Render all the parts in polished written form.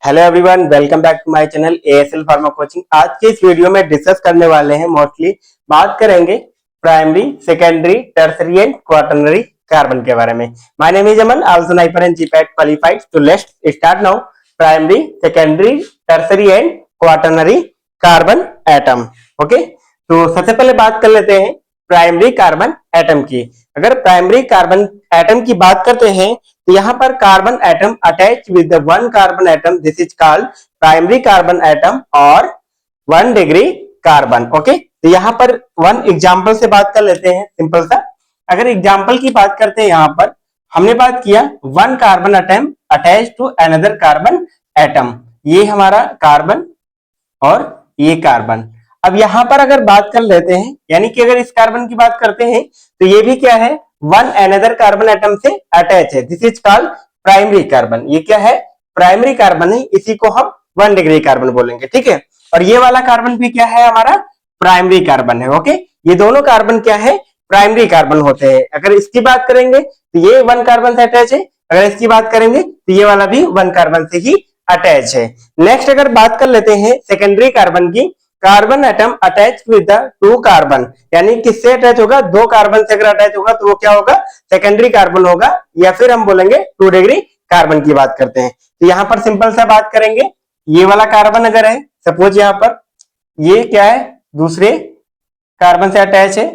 Hello everyone, welcome back to my channel ASL pharma coaching. आज के इस video में डिस्कस करने वाले हैं, मोस्टली बात करेंगे primary, secondary, tertiary and quaternary carbon के बारे में। My name is Aman, also sniper and GPAT qualified. तो let's start now. Primary, secondary, tertiary and quaternary carbon atom. Okay, तो सबसे पहले बात कर लेते हैं प्राइमरी कार्बन एटम की। अगर प्राइमरी कार्बन एटम की बात करते हैं तो यहाँ पर carbon atom attach with the one carbon atom, this is called primary carbon atom और 1 डिग्री कार्बन। ओके, तो यहाँ पर वन एग्जांपल से बात कर लेते हैं, सिंपल सा। अगर एग्जांपल की बात करते हैं, यहाँ पर हमने बात किया one carbon atom attach to another carbon atom, ये हमारा कार्बन और ये कार्बन। अब यहाँ पर अगर बात कर लेते हैं, यानी कि अगर इस कार्बन की बात करते हैं तो ये भी क्या है, वन अनदर कार्बन एटम से अटैच है, this is called primary carbon. ये क्या है, प्राइमरी कार्बन है, इसी को हम 1 डिग्री कार्बन बोलेंगे। ठीक है, और ये वाला कार्बन भी क्या है, हमारा प्राइमरी कार्बन है। ओके, ये दोनों कार्बन क्या है, प्राइमरी कार्बन होते हैं। अगर इसकी बात करेंगे तो ये 1 कार्बन से अटैच है, अगर इसकी बात करेंगे तो ये वाला भी 1 कार्बन से ही अटैच है। नेक्स्ट अगर बात कर लेते हैं सेकेंडरी कार्बन की, carbon atom attach with the 2 carbon, यानी किससे अटैच होगा, 2 कार्बन से अगर अटैच होगा तो वो क्या होगा, सेकेंडरी कार्बन होगा, या फिर हम बोलेंगे 2 डिग्री कार्बन की बात करते हैं। तो यहाँ पर सिंपल सा बात करेंगे, ये वाला कार्बन अगर है, सपोज यहाँ पर ये क्या है, दूसरे कार्बन से अटैच है।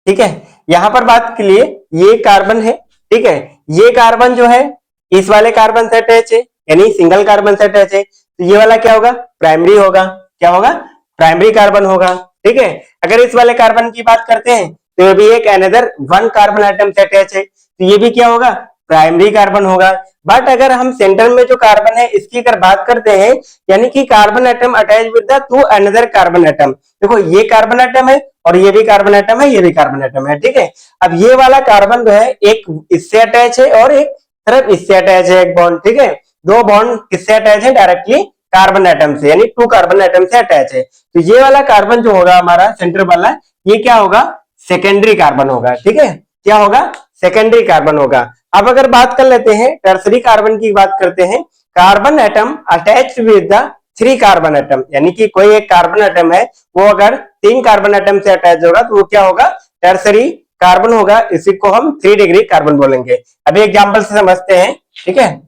ठीक है, यहां पर बात के लिए ये कार्बन है। ठीक है, ये कार्बन जो है इस वाले कार्बन से अटैच है, यानी सिंगल कार्बन से अटैच है, तो ये वाला क्या होगा, प्राइमरी होगा। क्या होगा, प्राइमरी कार्बन होगा। ठीक है, अगर इस वाले कार्बन की बात करते हैं तो ये भी एक अनदर 1 कार्बन एटम से अटैच है, तो ये भी क्या होगा, प्राइमरी कार्बन होगा। बट अगर हम सेंटर में जो कार्बन है इसकी अगर बात करते हैं, यानी कि carbon atom attach with the 2 another carbon atom, देखो ये कार्बन एटम है और ये भी कार्बन एटम है, ये भी कार्बन एटम है। ठीक है, अब ये वाला कार्बन जो है एक इससे अटैच है और एक तरफ इससे अटैच है, एक बॉन्ड। ठीक है, 2 बॉन्ड किससे अटैच है, डायरेक्टली कार्बन एटम से, यानी 2 कार्बन एटम से अटैच है। तो ये वाला कार्बन जो होगा हमारा सेंटर वाला, ये क्या होगा, सेकेंडरी कार्बन होगा। ठीक है, क्या होगा, सेकेंडरी कार्बन होगा। अब अगर बात कर लेते हैं टर्सरी कार्बन की बात करते हैं, carbon atom attach with the 3 carbon atom, यानी कि कोई एक कार्बन एटम है वो अगर 3 कार्बन एटम से अटैच होगा तो वो क्या होगा, टर्सरी कार्बन होगा, इसी को हम 3 डिग्री कार्बन बोलेंगे। अभी एग्जांपल से समझते हैं। ठीक है,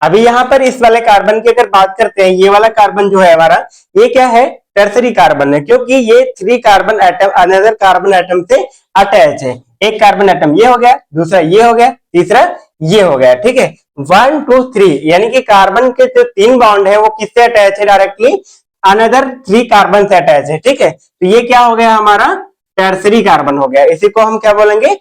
अभी यहाँ पर इस वाले कार्बन की अगर बात करते हैं, ये वाला कार्बन जो है हमारा, ये क्या है, टर्सरी कार्बन है, क्योंकि ये 3 carbon atom another carbon atom से अटैच है। एक कार्बन एटम ये हो गया, दूसरा ये हो गया, तीसरा ये हो गया। ठीक है, 1 2 3, यानी कि कार्बन के जो 3 बॉन्ड है वो किससे अटैच है, डायरेक्टली अनदर 3 कार्बन से अटैच है। ठीक है, तो ये क्या हो गया, हमारा टर्सरी कार्बन हो गया, इसी को हम क्या बोलेंगे,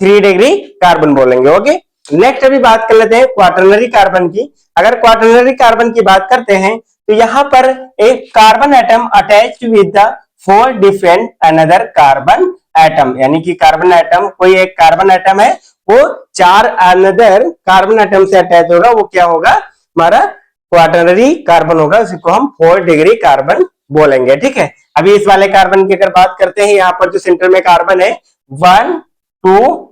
3 डिग्री कार्बन बोलेंगे। ओके, नेक्स्ट अभी बात कर लेते हैं क्वाटरनरी कार्बन की। अगर क्वाटरनरी कार्बन की बात करते हैं तो यहाँ पर एक carbon atom attach with the 4 different another carbon atom, यानी कि कार्बन एटम, कोई एक कार्बन एटम है वो 4 अनदर कार्बन एटम से अटैच होगा, वो क्या होगा, हमारा क्वाटरनरी कार्बन होगा, इसको हम 4 डिग्री कार्बन बोलेंगे। ठीक है, अभी इस वाले कार्बन की अगर बात करते हैं, यहाँ पर जो सेंटर में कार्बन है 1 2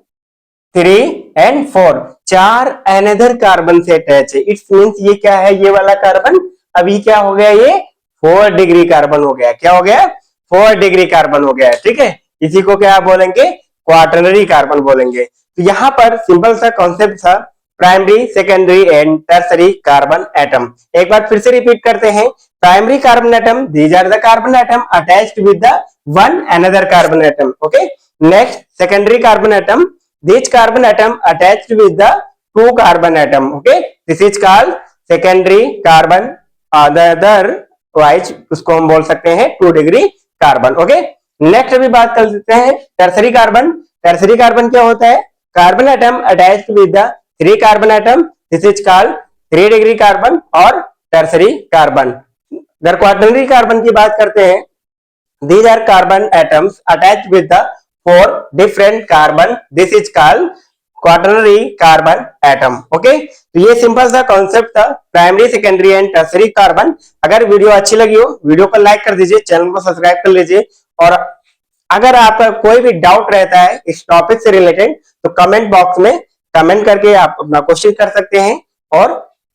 3 एंड 4, 4 अनदर कार्बन से अटैच है, इट्स मींस ये क्या है, ये वाला कार्बन अभी क्या हो गया, ये 4 डिग्री कार्बन हो गया। क्या हो गया, 4 डिग्री कार्बन हो गया। ठीक है, इसी को क्या बोलेंगे, क्वाटरनरी कार्बन बोलेंगे। तो यहाँ पर सिंपल सा कॉन्सेप्ट था, primary, secondary and tertiary carbon atom. एक बार फिर से रिपीट करते हैं, primary carbon atom, these are the carbon atom attached with the one another carbon atom. Okay, next secondary carbon atom, this carbon atom attached with the 2 carbon atom. Okay, this is called secondary carbon, otherwise उसको हम बोल सकते हैं 2 degree carbon. Okay, next अभी बात कर लेते हैं टर्सरी कार्बन। टर्सरी कार्बन क्या होता है, carbon atom attached with the 3 carbon atom, this is called 3 degree carbon और टर्सरी कार्बन। अगर क्वाटरनरी कार्बन की बात करते हैं, these are carbon atoms attached with the 4 different carbon, this is called quaternary carbon atom. Okay, तो ये simple सा concept था primary, secondary and tertiary carbon. अगर वीडियो अच्छी लगी हो, वीडियो को लाइक कर दीजिए, चैनल को सब्सक्राइब कर लीजिए, और अगर आपका कोई भी डाउट रहता है इस टॉपिक से रिलेटेड तो कमेंट बॉक्स में कमेंट करके आप अपना क्वेश्चन कर सकते हैं, और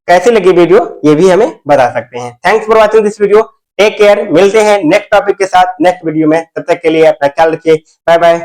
कैसी लगी वीडियो ये भी हमें बता सकते हैं। Thanks for watching this video, take care, मिलते हैं नेक्स्ट टॉपिक के साथ नेक्स्ट वीडियो में, तब तक के लिए अपना ख्याल रखिए, बाय बाय।